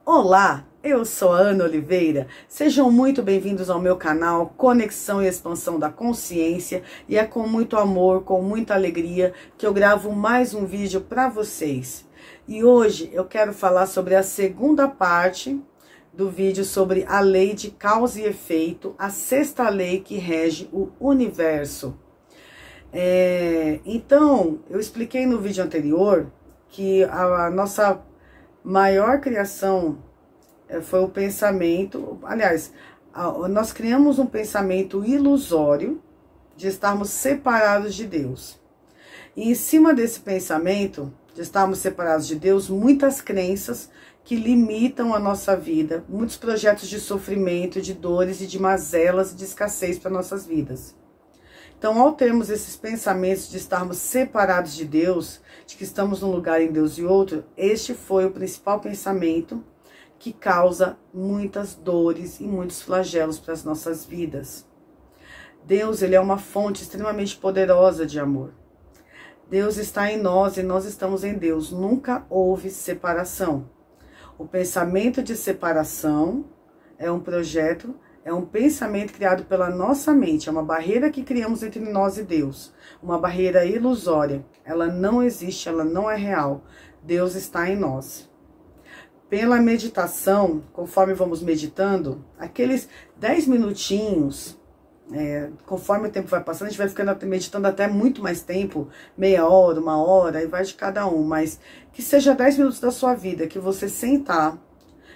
Olá, eu sou a Ana Oliveira, sejam muito bem-vindos ao meu canal Conexão e Expansão da Consciência, e é com muito amor, com muita alegria que eu gravo mais um vídeo para vocês. E hoje eu quero falar sobre a segunda parte do vídeo sobre a lei de causa e efeito, a sexta lei que rege o universo. Então, eu expliquei no vídeo anterior que a nossa maior criação foi o pensamento. Aliás, nós criamos um pensamento ilusório de estarmos separados de Deus. E em cima desse pensamento de estarmos separados de Deus, muitas crenças que limitam a nossa vida, muitos projetos de sofrimento, de dores e de mazelas e de escassez para nossas vidas. Então, ao termos esses pensamentos de estarmos separados de Deus, de que estamos num lugar em Deus e outro, este foi o principal pensamento que causa muitas dores e muitos flagelos para as nossas vidas. Deus, ele é uma fonte extremamente poderosa de amor. Deus está em nós e nós estamos em Deus. Nunca houve separação. O pensamento de separação é um projeto, é um pensamento criado pela nossa mente, é uma barreira que criamos entre nós e Deus, uma barreira ilusória. Ela não existe, ela não é real. Deus está em nós. Pela meditação, conforme vamos meditando, aqueles 10 minutinhos, conforme o tempo vai passando, a gente vai ficando meditando até muito mais tempo, meia hora, uma hora, e vai de cada um, mas que seja 10 minutos da sua vida, que você sentar,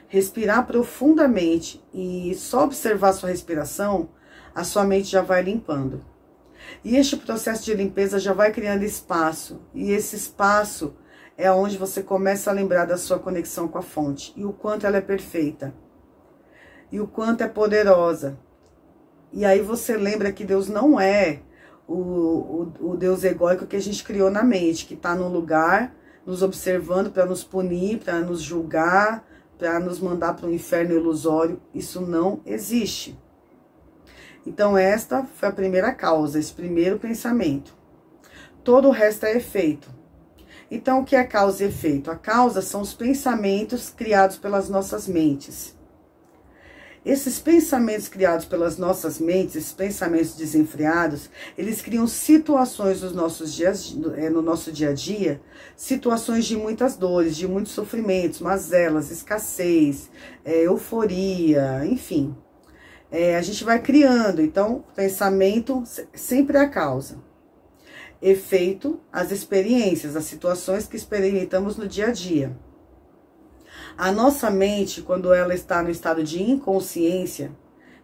respirar profundamente e só observar a sua respiração, a sua mente já vai limpando. E este processo de limpeza já vai criando espaço. E esse espaço é onde você começa a lembrar da sua conexão com a fonte. E o quanto ela é perfeita. E o quanto é poderosa. E aí você lembra que Deus não é o Deus egóico que a gente criou na mente. Que está num lugar, nos observando para nos punir, para nos julgar, para nos mandar para um inferno ilusório. Isso não existe. Então esta foi a primeira causa, esse primeiro pensamento. Todo o resto é efeito. Então o que é causa e efeito? A causa são os pensamentos criados pelas nossas mentes. Esses pensamentos criados pelas nossas mentes, esses pensamentos desenfreados, eles criam situações no nosso dia a dia, situações de muitas dores, de muitos sofrimentos, mazelas, escassez, euforia, enfim. A gente vai criando, então, pensamento sempre é a causa. Efeito, as experiências, as situações que experimentamos no dia a dia. A nossa mente, quando ela está no estado de inconsciência,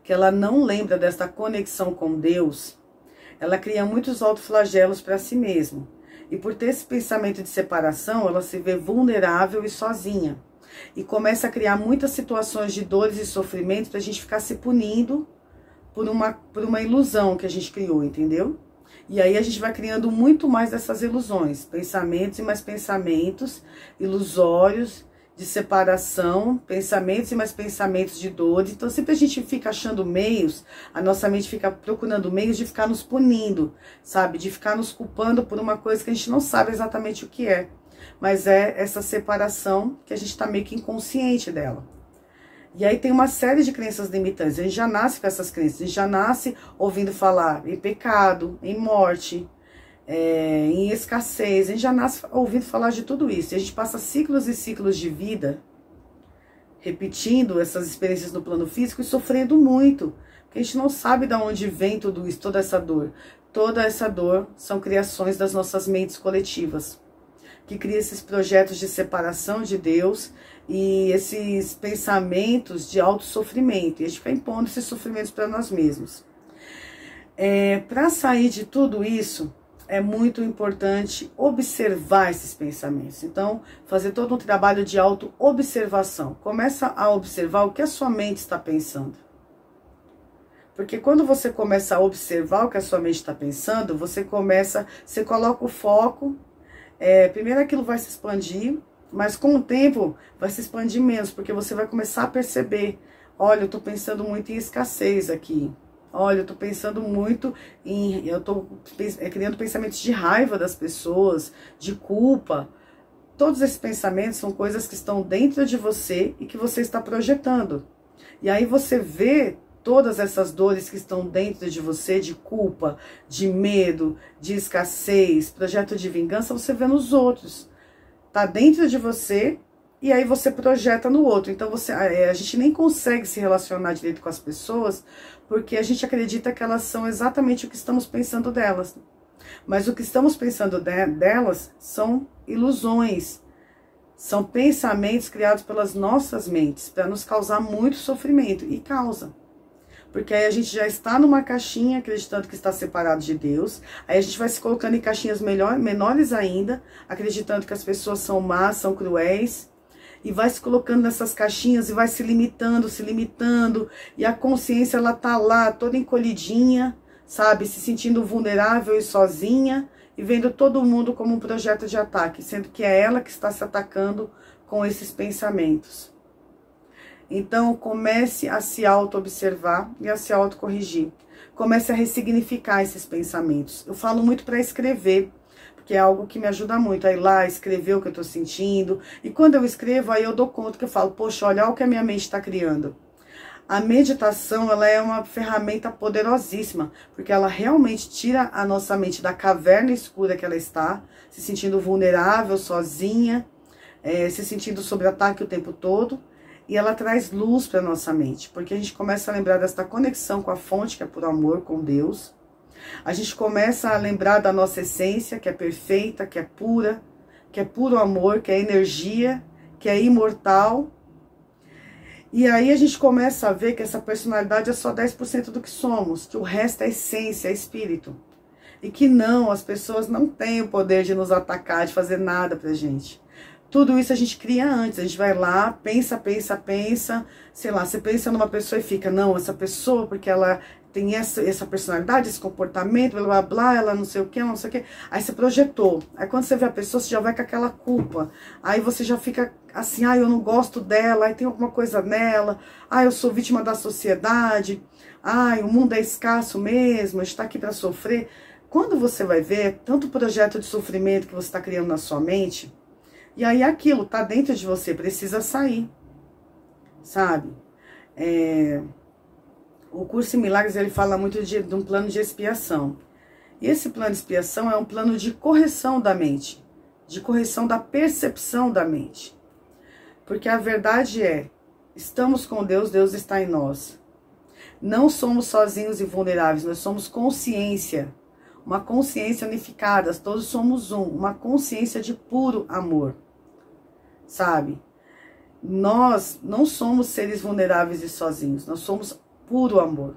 que ela não lembra desta conexão com Deus, ela cria muitos autoflagelos para si mesma. E por ter esse pensamento de separação, ela se vê vulnerável e sozinha. E começa a criar muitas situações de dores e sofrimentos para a gente ficar se punindo por uma ilusão que a gente criou, entendeu? E aí a gente vai criando muito mais dessas ilusões, pensamentos e mais pensamentos ilusórios, de separação, pensamentos e mais pensamentos de dor. Então sempre a gente fica achando meios, a nossa mente fica procurando meios de ficar nos punindo, sabe? De ficar nos culpando por uma coisa que a gente não sabe exatamente o que é. Mas é essa separação que a gente está meio que inconsciente dela. E aí tem uma série de crenças limitantes. A gente já nasce com essas crenças, a gente já nasce ouvindo falar em pecado, em morte, em escassez, a gente já nasce ouvindo falar de tudo isso. E a gente passa ciclos e ciclos de vida repetindo essas experiências no plano físico e sofrendo muito, porque a gente não sabe de onde vem tudo isso, toda essa dor. Toda essa dor são criações das nossas mentes coletivas, que cria esses projetos de separação de Deus e esses pensamentos de autossofrimento. E a gente fica impondo esses sofrimentos para nós mesmos. Para sair de tudo isso, é muito importante observar esses pensamentos. Então, fazer todo um trabalho de auto-observação. Começa a observar o que a sua mente está pensando. Porque quando você começa a observar o que a sua mente está pensando, você coloca o foco. Primeiro aquilo vai se expandir, mas com o tempo vai se expandir menos, porque você vai começar a perceber, olha, eu estou pensando muito em escassez aqui. Olha, eu estou pensando muito eu estou criando pensamentos de raiva das pessoas, de culpa. todos esses pensamentos são coisas que estão dentro de você e que você está projetando. E aí você vê todas essas dores que estão dentro de você, de culpa, de medo, de escassez, projeto de vingança, você vê nos outros. Tá dentro de você e aí você projeta no outro. Então a gente nem consegue se relacionar direito com as pessoas porque a gente acredita que elas são exatamente o que estamos pensando delas. Mas o que estamos pensando delas são ilusões, são pensamentos criados pelas nossas mentes para nos causar muito sofrimento, e causa. Porque aí a gente já está numa caixinha acreditando que está separado de Deus, aí a gente vai se colocando em caixinhas menores ainda, acreditando que as pessoas são más, são cruéis, e vai se colocando nessas caixinhas e vai se limitando, e a consciência ela tá lá toda encolhidinha, sabe, se sentindo vulnerável e sozinha, e vendo todo mundo como um projeto de ataque, sendo que é ela que está se atacando com esses pensamentos. Então, comece a se auto-observar e a se auto-corrigir. Comece a ressignificar esses pensamentos. Eu falo muito para escrever, porque é algo que me ajuda muito a ir lá, escrever o que eu estou sentindo. E quando eu escrevo, aí eu dou conta que eu falo, poxa, olha o que a minha mente está criando. A meditação, ela é uma ferramenta poderosíssima, porque ela realmente tira a nossa mente da caverna escura que ela está, se sentindo vulnerável, sozinha, se sentindo sob ataque o tempo todo, e ela traz luz para a nossa mente, porque a gente começa a lembrar desta conexão com a fonte, que é puro amor, com Deus. A gente começa a lembrar da nossa essência, que é perfeita, que é pura, que é puro amor, que é energia, que é imortal. E aí a gente começa a ver que essa personalidade é só 10% do que somos, que o resto é essência, é espírito. E que não, as pessoas não têm o poder de nos atacar, de fazer nada pra gente. Tudo isso a gente cria antes, a gente vai lá, pensa, sei lá, você pensa numa pessoa e fica, não, essa pessoa, porque ela tem essa personalidade, esse comportamento, blá, blá, blá, ela não sei o que, não sei o que. Aí você projetou. Aí quando você vê a pessoa, você já vai com aquela culpa. Aí você já fica assim, eu não gosto dela, aí tem alguma coisa nela, eu sou vítima da sociedade, o mundo é escasso mesmo, a gente tá aqui para sofrer. Quando você vai ver, tanto projeto de sofrimento que você está criando na sua mente, e aí aquilo tá dentro de você, precisa sair, sabe? O Curso em Milagres, ele fala muito de um plano de expiação. E esse plano de expiação é um plano de correção da mente, de correção da percepção da mente. Porque a verdade é, estamos com Deus, Deus está em nós. Não somos sozinhos e vulneráveis, nós somos consciência. Uma consciência unificada, todos somos uma consciência de puro amor. Sabe? Nós não somos seres vulneráveis e sozinhos, nós somos puro amor.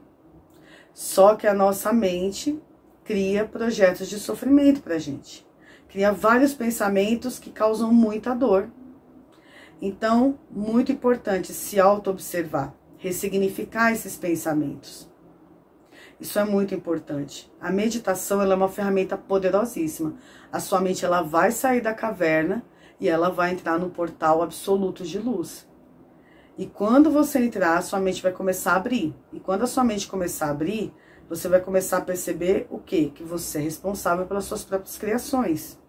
Só que a nossa mente cria projetos de sofrimento pra gente. Cria vários pensamentos que causam muita dor. Então, muito importante se auto-observar, ressignificar esses pensamentos. Isso é muito importante. A meditação, ela é uma ferramenta poderosíssima. A sua mente, ela vai sair da caverna e ela vai entrar no portal absoluto de luz. E quando você entrar, a sua mente vai começar a abrir. E quando a sua mente começar a abrir, você vai começar a perceber o quê? Que você é responsável pelas suas próprias criações.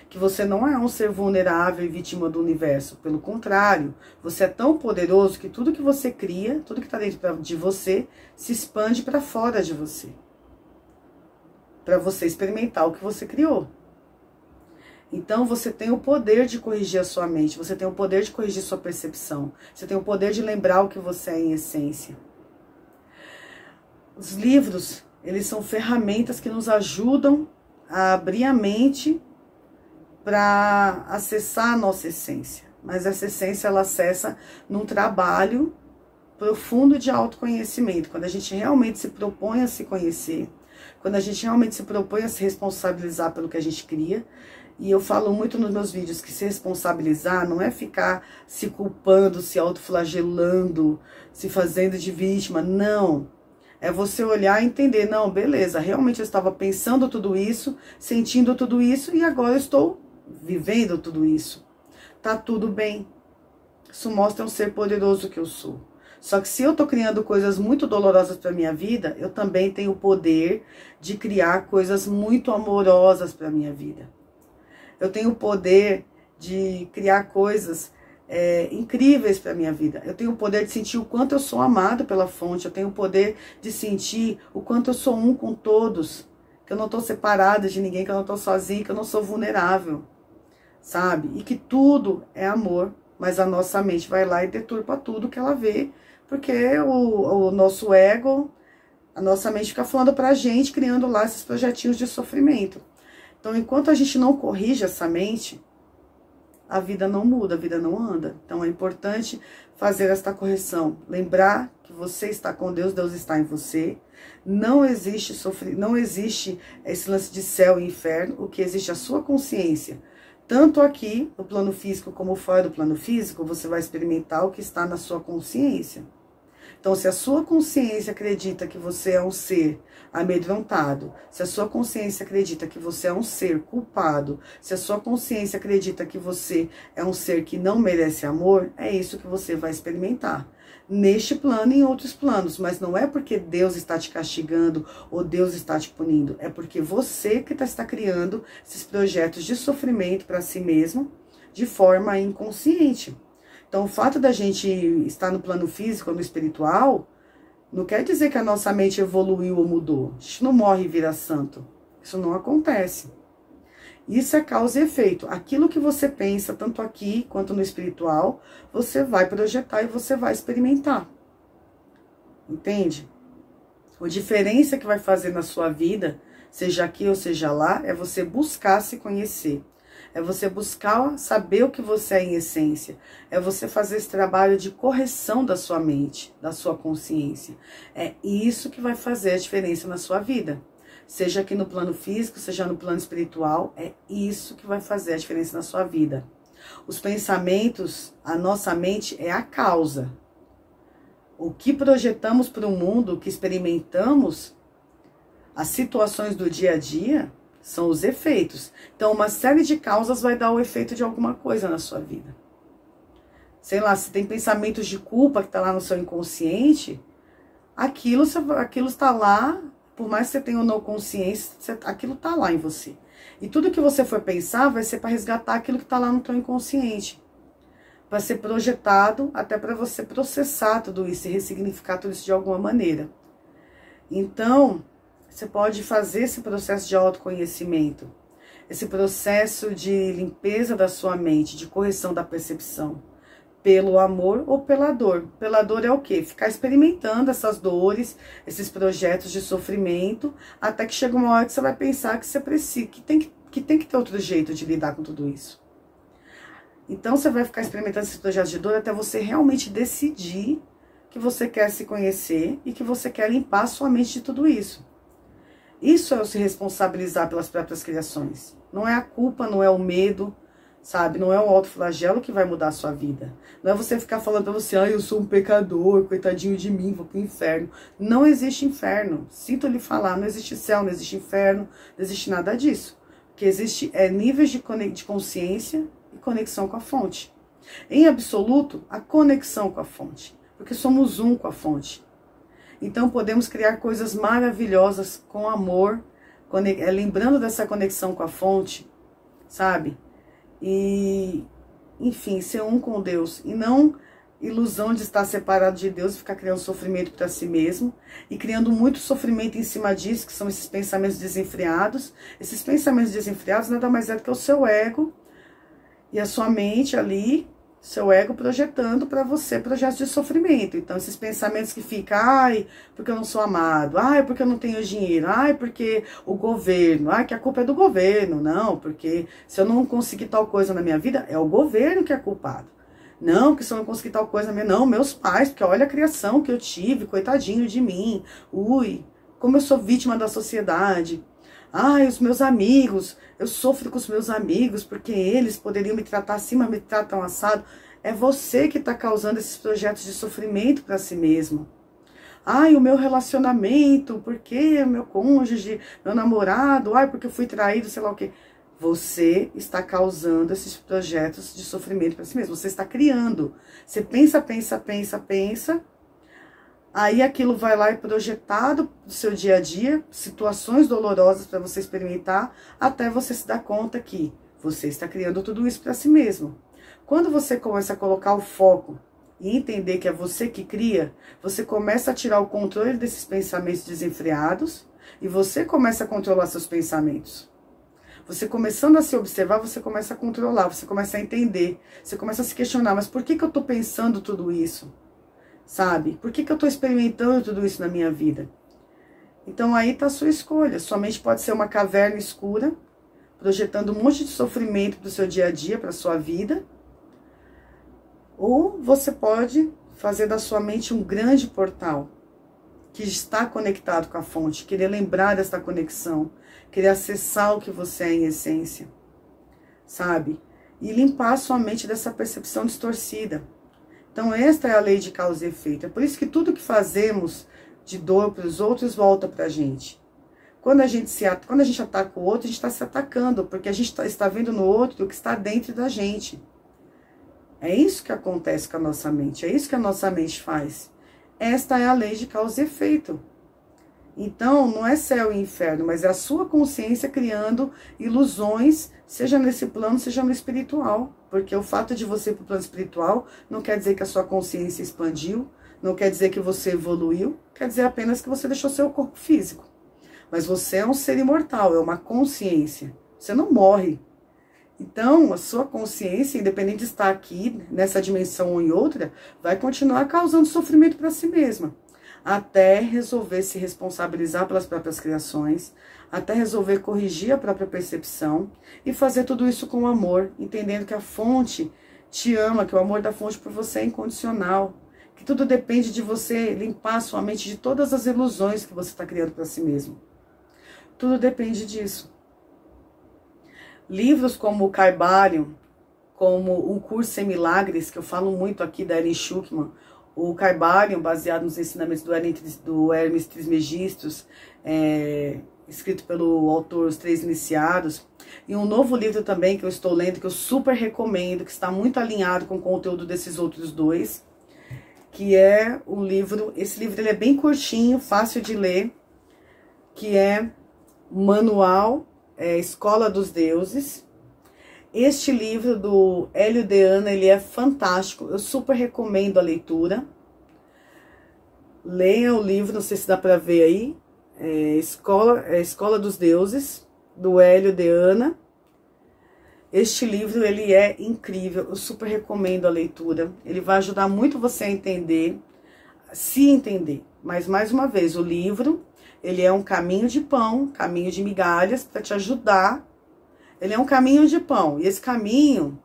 Que você não é um ser vulnerável e vítima do universo. Pelo contrário, você é tão poderoso que tudo que você cria, tudo que está dentro de você, se expande para fora de você. Para você experimentar o que você criou. Então você tem o poder de corrigir a sua mente, você tem o poder de corrigir sua percepção, você tem o poder de lembrar o que você é em essência. Os livros, eles são ferramentas que nos ajudam a abrir a mente para acessar a nossa essência. Mas essa essência, ela acessa num trabalho profundo de autoconhecimento, quando a gente realmente se propõe a se conhecer, quando a gente realmente se propõe a se responsabilizar pelo que a gente cria. E eu falo muito nos meus vídeos que se responsabilizar não é ficar se culpando, se autoflagelando, se fazendo de vítima, não. É você olhar e entender, não, beleza, realmente eu estava pensando tudo isso, sentindo tudo isso e agora eu estou vivendo tudo isso. Tá tudo bem. Isso mostra um ser poderoso que eu sou. Só que se eu tô criando coisas muito dolorosas para minha vida, eu também tenho o poder de criar coisas muito amorosas para minha vida. Eu tenho o poder de criar coisas incríveis para a minha vida. Eu tenho o poder de sentir o quanto eu sou amado pela fonte, eu tenho o poder de sentir o quanto eu sou um com todos, que eu não estou separada de ninguém, que eu não estou sozinha, que eu não sou vulnerável, sabe? E que tudo é amor, mas a nossa mente vai lá e deturpa tudo que ela vê, porque o nosso ego, a nossa mente fica falando pra gente, criando lá esses projetinhos de sofrimento. Então, enquanto a gente não corrige essa mente, a vida não muda, a vida não anda. Então, é importante fazer esta correção. Lembrar que você está com Deus, Deus está em você. Não existe não existe esse lance de céu e inferno. O que existe é a sua consciência. Tanto aqui, no plano físico, como fora do plano físico, você vai experimentar o que está na sua consciência. Então, se a sua consciência acredita que você é um ser amedrontado, se a sua consciência acredita que você é um ser culpado, se a sua consciência acredita que você é um ser que não merece amor, é isso que você vai experimentar. Neste plano e em outros planos, mas não é porque Deus está te castigando ou Deus está te punindo, é porque você que está criando esses projetos de sofrimento para si mesmo de forma inconsciente. Então, o fato da gente estar no plano físico ou no espiritual, não quer dizer que a nossa mente evoluiu ou mudou. A gente não morre e vira santo. Isso não acontece. Isso é causa e efeito. Aquilo que você pensa, tanto aqui quanto no espiritual, você vai projetar e você vai experimentar. Entende? A diferença que vai fazer na sua vida, seja aqui ou seja lá, é você buscar se conhecer. É você buscar saber o que você é em essência. É você fazer esse trabalho de correção da sua mente, da sua consciência. É isso que vai fazer a diferença na sua vida. Seja aqui no plano físico, seja no plano espiritual, é isso que vai fazer a diferença na sua vida. Os pensamentos, a nossa mente é a causa. O que projetamos para o mundo, o que experimentamos, as situações do dia a dia, são os efeitos. Então, uma série de causas vai dar o efeito de alguma coisa na sua vida. Sei lá, se tem pensamentos de culpa que está lá no seu inconsciente, aquilo está lá, por mais que você tenha ou não consciência, aquilo está lá em você. E tudo que você for pensar vai ser para resgatar aquilo que está lá no teu inconsciente. Vai ser projetado até para você processar tudo isso e ressignificar tudo isso de alguma maneira. Então, você pode fazer esse processo de autoconhecimento, esse processo de limpeza da sua mente, de correção da percepção, pelo amor ou pela dor. Pela dor é o quê? Ficar experimentando essas dores, esses projetos de sofrimento, até que chega uma hora que você vai pensar que você precisa, que tem que ter outro jeito de lidar com tudo isso. Então você vai ficar experimentando esses projetos de dor até você realmente decidir que você quer se conhecer e que você quer limpar a sua mente de tudo isso. Isso é o se responsabilizar pelas próprias criações. Não é a culpa, não é o medo, sabe? Não é o autoflagelo que vai mudar a sua vida. Não é você ficar falando pra você, eu sou um pecador, coitadinho de mim, vou pro inferno. Não existe inferno. Sinto lhe falar, não existe céu, não existe inferno, não existe nada disso. O que existe é níveis de consciência e conexão com a fonte. Em absoluto, a conexão com a fonte. Porque somos um com a fonte. Então, podemos criar coisas maravilhosas com amor, lembrando dessa conexão com a fonte, sabe? E, enfim, ser um com Deus. E não ilusão de estar separado de Deus e ficar criando sofrimento para si mesmo. E criando muito sofrimento em cima disso, que são esses pensamentos desenfreados. Esses pensamentos desenfreados nada mais é do que o seu ego e a sua mente ali, seu ego projetando para você projetos de sofrimento. Então, esses pensamentos que ficam, ai, porque eu não sou amado, ai, porque eu não tenho dinheiro, ai, porque o governo, ai, que a culpa é do governo. Não, porque se eu não conseguir tal coisa na minha vida, é o governo que é culpado. Não, que se eu não conseguir tal coisa na minha... Não, meus pais, porque olha a criação que eu tive, coitadinho de mim. Ui, como eu sou vítima da sociedade. Ai, os meus amigos, eu sofro com os meus amigos porque eles poderiam me tratar assim, mas me tratam assado. É você que está causando esses projetos de sofrimento para si mesmo. Ai, o meu relacionamento, porque meu cônjuge, meu namorado, ai, porque eu fui traído, sei lá o quê. Você está causando esses projetos de sofrimento para si mesmo. Você está criando. Você pensa, pensa, pensa, pensa. Aí aquilo vai lá e projetado do seu dia a dia, situações dolorosas para você experimentar, até você se dar conta que Você está criando tudo isso para si mesmo. Quando você começa a colocar o foco e entender que é você que cria, você começa a tirar o controle desses pensamentos desenfreados e você começa a controlar seus pensamentos. Você começando a se observar, você começa a controlar, você começa a entender, você começa a se questionar, mas por que eu estou pensando tudo isso? Sabe? Por que eu estou experimentando tudo isso na minha vida? Então aí está a sua escolha. Sua mente pode ser uma caverna escura, projetando um monte de sofrimento para o seu dia a dia, para a sua vida. Ou você pode fazer da sua mente um grande portal, que está conectado com a fonte, querer lembrar dessa conexão, querer acessar o que você é em essência, sabe? E limpar a sua mente dessa percepção distorcida. Então esta é a lei de causa e efeito. É por isso que tudo que fazemos de dor para os outros volta para a gente. Quando a gente ataca o outro, a gente está se atacando, porque a gente está vendo no outro o que está dentro da gente. É isso que acontece com a nossa mente, é isso que a nossa mente faz. Esta é a lei de causa e efeito. Então, não é céu e inferno, mas é a sua consciência criando ilusões, seja nesse plano, seja no espiritual. Porque o fato de você ir para o plano espiritual não quer dizer que a sua consciência expandiu, não quer dizer que você evoluiu, quer dizer apenas que você deixou seu corpo físico. Mas você é um ser imortal, é uma consciência. Você não morre. Então, a sua consciência, independente de estar aqui, nessa dimensão ou em outra, vai continuar causando sofrimento para si mesma. Até resolver se responsabilizar pelas próprias criações, até resolver corrigir a própria percepção e fazer tudo isso com amor, entendendo que a fonte te ama, que o amor da fonte por você é incondicional, que tudo depende de você limpar a sua mente de todas as ilusões que você está criando para si mesmo. Tudo depende disso. Livros como o Kybalion, como Um Curso em Milagres, que eu falo muito aqui da Ellen Schuckman, o Kybalion, baseado nos ensinamentos do Hermes Trismegistus, escrito pelo autor Os Três Iniciados, e um novo livro também que eu estou lendo, que eu super recomendo, que está muito alinhado com o conteúdo desses outros dois, que é o livro, esse livro ele é bem curtinho, fácil de ler, que é Manual Escola dos Deuses. Este livro do Hélio Deana, ele é fantástico, eu super recomendo a leitura. Leia o livro, não sei se dá para ver aí, Escola dos Deuses, do Hélio Deana. Este livro, ele é incrível, eu super recomendo a leitura. Ele vai ajudar muito você a entender, se entender. Mas, mais uma vez, o livro, ele é um caminho de pão, caminho de migalhas, para te ajudar. Ele é um caminho de pão. E esse caminho,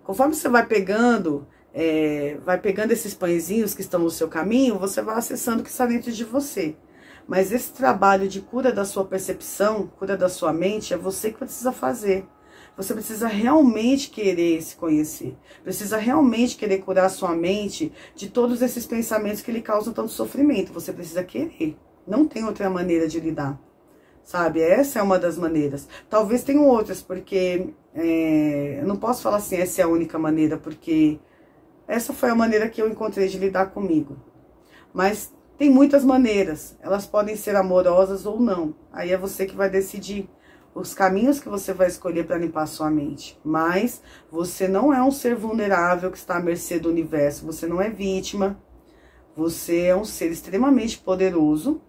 conforme você vai pegando esses pãezinhos que estão no seu caminho, você vai acessando o que está dentro de você. Mas esse trabalho de cura da sua percepção, cura da sua mente, é você que precisa fazer. Você precisa realmente querer se conhecer. Precisa realmente querer curar a sua mente de todos esses pensamentos que lhe causam tanto sofrimento. Você precisa querer. Não tem outra maneira de lidar. Sabe? Essa é uma das maneiras. Talvez tenham outras, porque eu não posso falar assim, essa é a única maneira, porque essa foi a maneira que eu encontrei de lidar comigo. Mas tem muitas maneiras. Elas podem ser amorosas ou não. Aí é você que vai decidir os caminhos que você vai escolher para limpar a sua mente. Mas você não é um ser vulnerável que está à mercê do universo. Você não é vítima. Você é um ser extremamente poderoso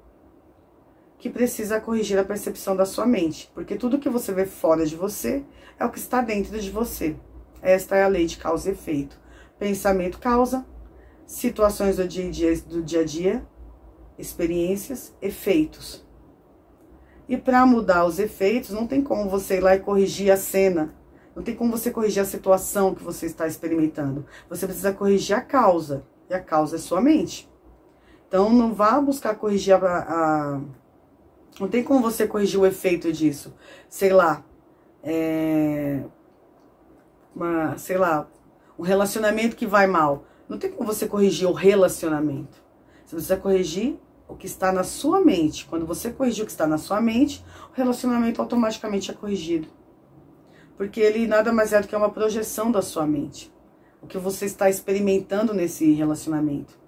que precisa corrigir a percepção da sua mente. Porque tudo que você vê fora de você é o que está dentro de você. Esta é a lei de causa e efeito. Pensamento causa, situações do dia a dia, experiências, efeitos. E para mudar os efeitos, não tem como você ir lá e corrigir a cena. Não tem como você corrigir a situação que você está experimentando. Você precisa corrigir a causa. E a causa é sua mente. Então, não vá buscar corrigir não tem como você corrigir o efeito disso. Sei lá. Um relacionamento que vai mal. Não tem como você corrigir o relacionamento. Você precisa corrigir o que está na sua mente. Quando você corrigir o que está na sua mente, o relacionamento automaticamente é corrigido. Porque ele nada mais é do que uma projeção da sua mente. O que você está experimentando nesse relacionamento.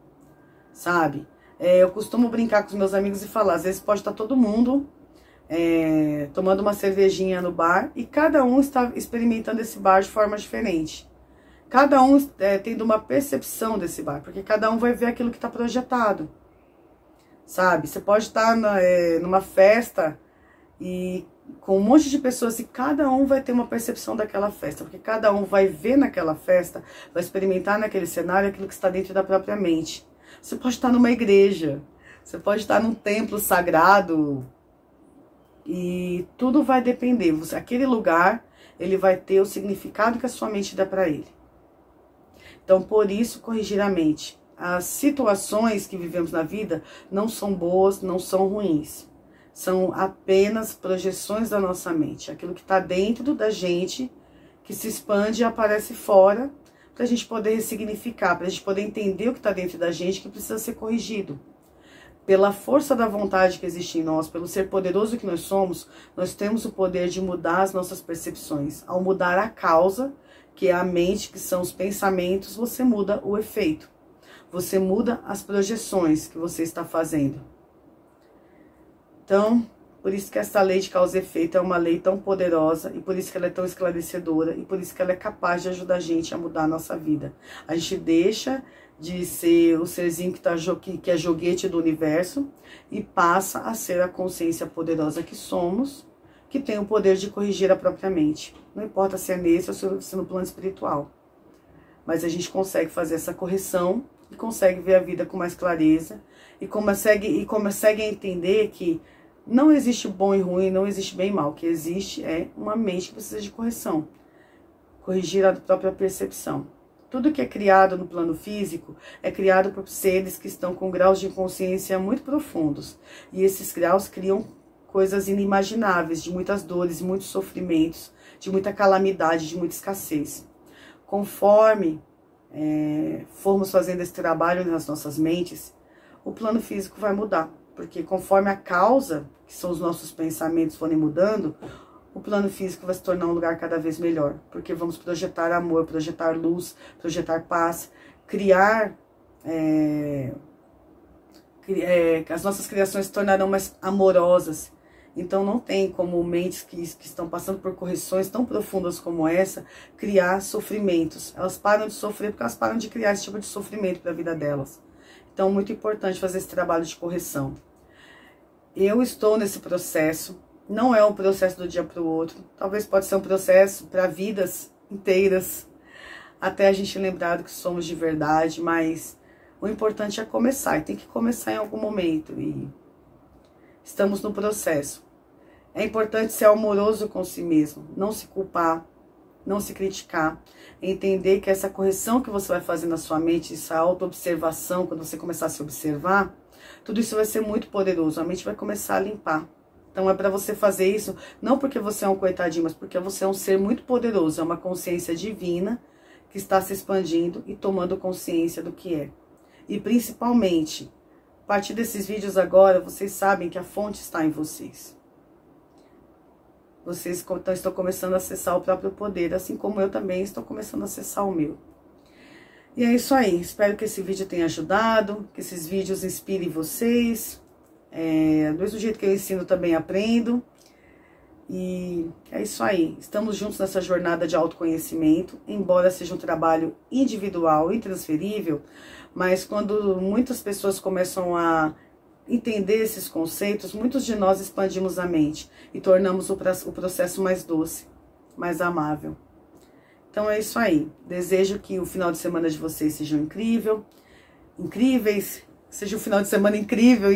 Sabe? Eu costumo brincar com os meus amigos e falar, às vezes pode estar todo mundo tomando uma cervejinha no bar, e cada um está experimentando esse bar de forma diferente. Cada um tendo uma percepção desse bar, porque cada um vai ver aquilo que está projetado, sabe? Você pode estar numa festa e com um monte de pessoas e cada um vai ter uma percepção daquela festa, porque cada um vai ver naquela festa, vai experimentar naquele cenário aquilo que está dentro da própria mente. Você pode estar numa igreja, você pode estar num templo sagrado, e tudo vai depender. Aquele lugar, ele vai ter o significado que a sua mente dá para ele. Então, por isso, corrigir a mente. As situações que vivemos na vida não são boas, não são ruins. São apenas projeções da nossa mente. Aquilo que está dentro da gente, que se expande e aparece fora, para a gente poder ressignificar, para a gente poder entender o que está dentro da gente, que precisa ser corrigido. Pela força da vontade que existe em nós, pelo ser poderoso que nós somos, nós temos o poder de mudar as nossas percepções. Ao mudar a causa, que é a mente, que são os pensamentos, você muda o efeito. Você muda as projeções que você está fazendo. Então, por isso que essa lei de causa e efeito é uma lei tão poderosa, e por isso que ela é tão esclarecedora, e por isso que ela é capaz de ajudar a gente a mudar a nossa vida. A gente deixa de ser o serzinho que é joguete do universo e passa a ser a consciência poderosa que somos, que tem o poder de corrigir a própria mente. Não importa se é nesse ou se é no plano espiritual. Mas a gente consegue fazer essa correção e consegue ver a vida com mais clareza e consegue entender que não existe bom e ruim, não existe bem e mal. O que existe é uma mente que precisa de correção. Corrigir a própria percepção. Tudo que é criado no plano físico é criado por seres que estão com graus de consciência muito profundos. E esses graus criam coisas inimagináveis, de muitas dores, muitos sofrimentos, de muita calamidade, de muita escassez. Conforme formos fazendo esse trabalho nas nossas mentes, o plano físico vai mudar. Porque conforme a causa, que são os nossos pensamentos, forem mudando, o plano físico vai se tornar um lugar cada vez melhor. Porque vamos projetar amor, projetar luz, projetar paz, criar... as nossas criações se tornarão mais amorosas. Então não tem como mentes que estão passando por correções tão profundas como essa, criar sofrimentos. Elas param de sofrer porque elas param de criar esse tipo de sofrimento para a vida delas. Então, muito importante fazer esse trabalho de correção. Eu estou nesse processo, não é um processo do dia para o outro. Talvez pode ser um processo para vidas inteiras, até a gente lembrar do que somos de verdade, mas o importante é começar, e tem que começar em algum momento, e estamos no processo. É importante ser amoroso com si mesmo, não se culpar, não se criticar, entender que essa correção que você vai fazer na sua mente, essa auto-observação, quando você começar a se observar, tudo isso vai ser muito poderoso, a mente vai começar a limpar. Então é para você fazer isso, não porque você é um coitadinho, mas porque você é um ser muito poderoso, é uma consciência divina que está se expandindo e tomando consciência do que é. E principalmente, a partir desses vídeos agora, vocês sabem que a fonte está em vocês. Vocês estão começando a acessar o próprio poder, assim como eu também estou começando a acessar o meu. E é isso aí, espero que esse vídeo tenha ajudado, que esses vídeos inspirem vocês. Do mesmo jeito que eu ensino, também aprendo. E é isso aí, estamos juntos nessa jornada de autoconhecimento, embora seja um trabalho individual, intransferível, mas quando muitas pessoas começam a entender esses conceitos, muitos de nós expandimos a mente e tornamos o processo mais doce, mais amável. Então é isso aí. Desejo que o final de semana de vocês seja incríveis, seja um final de semana incrível,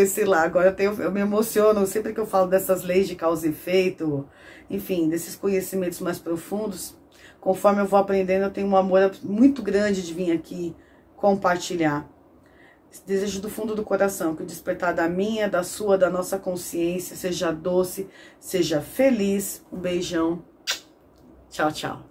sei lá. Agora eu me emociono sempre que eu falo dessas leis de causa e efeito, enfim, desses conhecimentos mais profundos. Conforme eu vou aprendendo, eu tenho um amor muito grande de vir aqui compartilhar. Desejo do fundo do coração que o despertar da minha, da sua, da nossa consciência seja doce, seja feliz. Um beijão. Tchau, tchau.